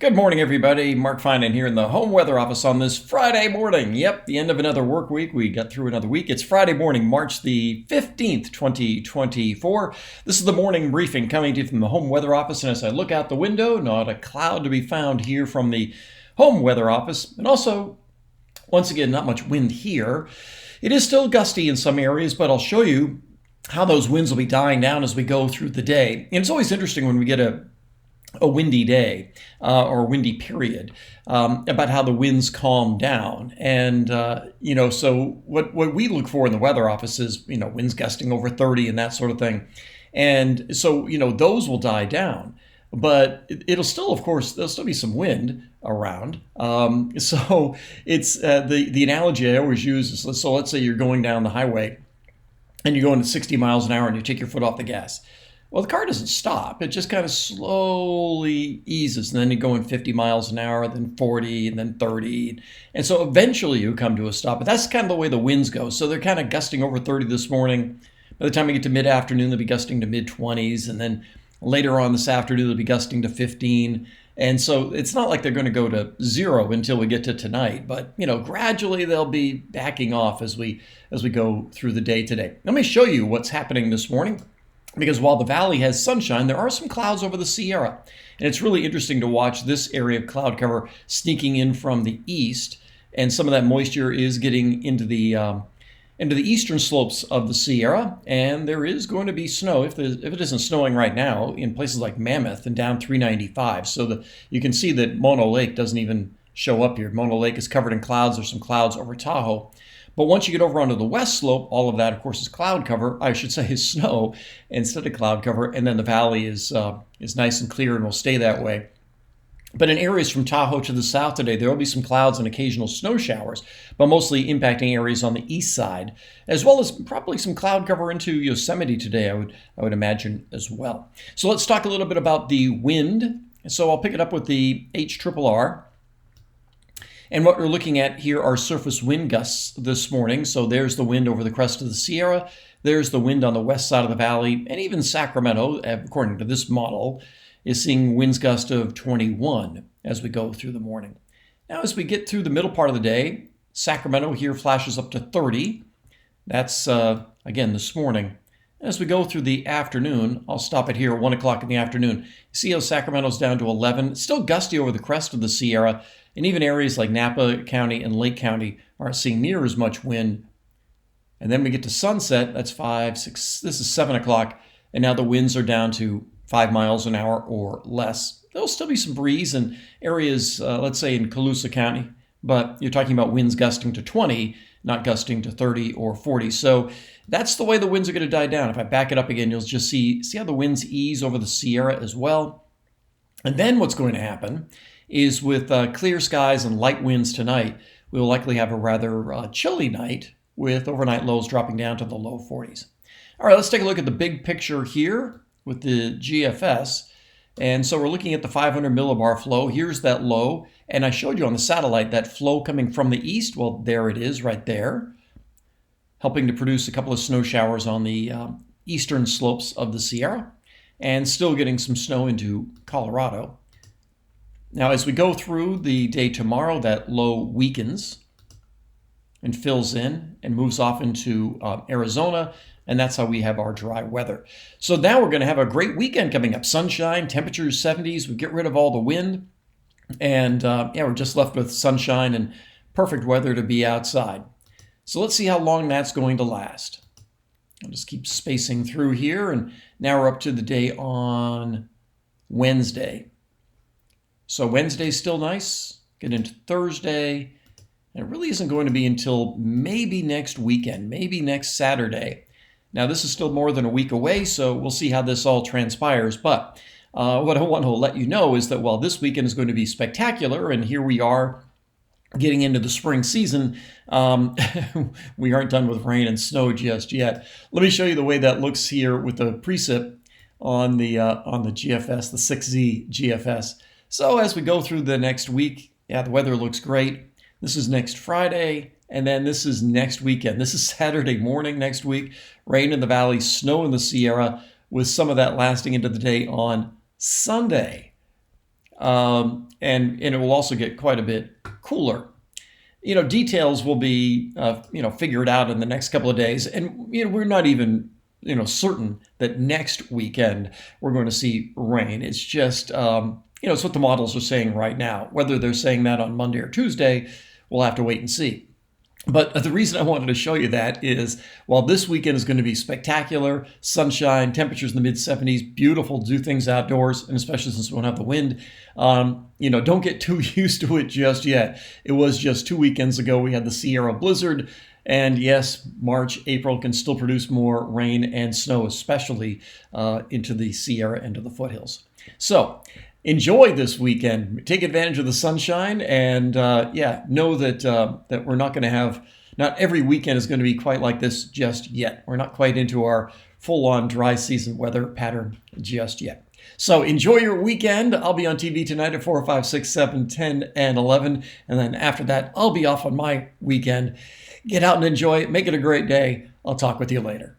Good morning, everybody. Mark Finan here in the home weather office on this Friday morning. Yep, the end of another work week. We got through another week. It's Friday morning, March the 15th, 2024. This is the morning briefing coming to you from the home weather office. And as I look out the window, not a cloud to be found here from the home weather office. And also, once again, not much wind here. It is still gusty in some areas, but I'll show you how those winds will be dying down as we go through the day. And it's always interesting when we get a windy day or a windy period about how the winds calm down. And, so what we look for in the weather office is, winds gusting over 30 and that sort of thing. And so, those will die down. But it'll still, of course, there'll still be some wind around. So it's the analogy I always use is, so let's say you're going down the highway and you're going at 60 miles an hour and you take your foot off the gas. Well, the car doesn't stop. It just kind of slowly eases. And then you go in 50 miles an hour, then 40, and then 30. And so eventually you come to a stop. But that's kind of the way the winds go. So they're kind of gusting over 30 this morning. By the time we get to mid-afternoon, they'll be gusting to mid-20s. And then later on this afternoon, they'll be gusting to 15. And so it's not like they're going to go to zero until we get to tonight. But, gradually they'll be backing off as we go through the day today. Let me show you what's happening this morning. Because while the valley has sunshine, there are some clouds over the Sierra. And it's really interesting to watch this area of cloud cover sneaking in from the east. And some of that moisture is getting into the eastern slopes of the Sierra. And there is going to be snow, if it isn't snowing right now, in places like Mammoth and down 395. So you can see that Mono Lake doesn't even show up here. Mono Lake is covered in clouds. There's some clouds over Tahoe. But once you get over onto the west slope, all of that, of course, is cloud cover. I should say is snow instead of cloud cover. And then the valley is nice and clear and will stay that way. But in areas from Tahoe to the south today, there will be some clouds and occasional snow showers, but mostly impacting areas on the east side, as well as probably some cloud cover into Yosemite today, I would imagine as well. So let's talk a little bit about the wind. So I'll pick it up with the HRRR. And what we're looking at here are surface wind gusts this morning. So there's the wind over the crest of the Sierra. There's the wind on the west side of the valley. And even Sacramento, according to this model, is seeing winds gust of 21 as we go through the morning. Now, as we get through the middle part of the day, Sacramento here flashes up to 30. That's, again, this morning. As we go through the afternoon, I'll stop it here at 1 o'clock in the afternoon. You see how Sacramento's down to 11. It's still gusty over the crest of the Sierra. And even areas like Napa County and Lake County aren't seeing near as much wind. And then we get to sunset. That's 5, 6, this is 7 o'clock. And now the winds are down to 5 miles an hour or less. There'll still be some breeze in areas, let's say in Colusa County. But you're talking about winds gusting to 20, not gusting to 30 or 40. So that's the way the winds are going to die down. If I back it up again, you'll just see how the winds ease over the Sierra as well. And then what's going to happen is with clear skies and light winds tonight, we'll likely have a rather chilly night with overnight lows dropping down to the low 40s. All right, let's take a look at the big picture here with the GFS. And so we're looking at the 500 millibar flow. Here's that low. And I showed you on the satellite that flow coming from the east. Well, there it is right there, helping to produce a couple of snow showers on the eastern slopes of the Sierra and still getting some snow into Colorado. Now, as we go through the day tomorrow, that low weakens and fills in and moves off into Arizona, and that's how we have our dry weather. So now we're going to have a great weekend coming up. Sunshine, temperatures 70s, we get rid of all the wind, and we're just left with sunshine and perfect weather to be outside. So let's see how long that's going to last. I'll just keep spacing through here, and now we're up to the day on Wednesday. So Wednesday's still nice, get into Thursday, and it really isn't going to be until maybe next weekend, maybe next Saturday. Now, this is still more than a week away, so we'll see how this all transpires. But what I want to let you know is that while this weekend is going to be spectacular, and here we are getting into the spring season, we aren't done with rain and snow just yet. Let me show you the way that looks here with the precip on the GFS, the 6Z GFS. So as we go through the next week, the weather looks great. This is next Friday, and then this is next weekend. This is Saturday morning next week. Rain in the valley, snow in the Sierra, with some of that lasting into the day on Sunday. and it will also get quite a bit cooler. Details will be, figured out in the next couple of days. And, we're not even, certain that next weekend we're going to see rain. It's just, it's what the models are saying right now. Whether they're saying that on Monday or Tuesday, we'll have to wait and see. But the reason I wanted to show you that is while this weekend is going to be spectacular, sunshine, temperatures in the mid-70s, beautiful, do things outdoors, and especially since we won't have the wind, don't get too used to it just yet. It was just 2 weekends ago we had the Sierra blizzard, and yes, March, April can still produce more rain and snow, especially into the Sierra and to the foothills. So enjoy this weekend. Take advantage of the sunshine, and know that we're not going to have. Not every weekend is going to be quite like this just yet. We're not quite into our full-on dry season weather pattern just yet. So enjoy your weekend. I'll be on TV tonight at 4, 5, 6, 7, 10, and 11. And then after that, I'll be off on my weekend. Get out and enjoy it. Make it a great day. I'll talk with you later.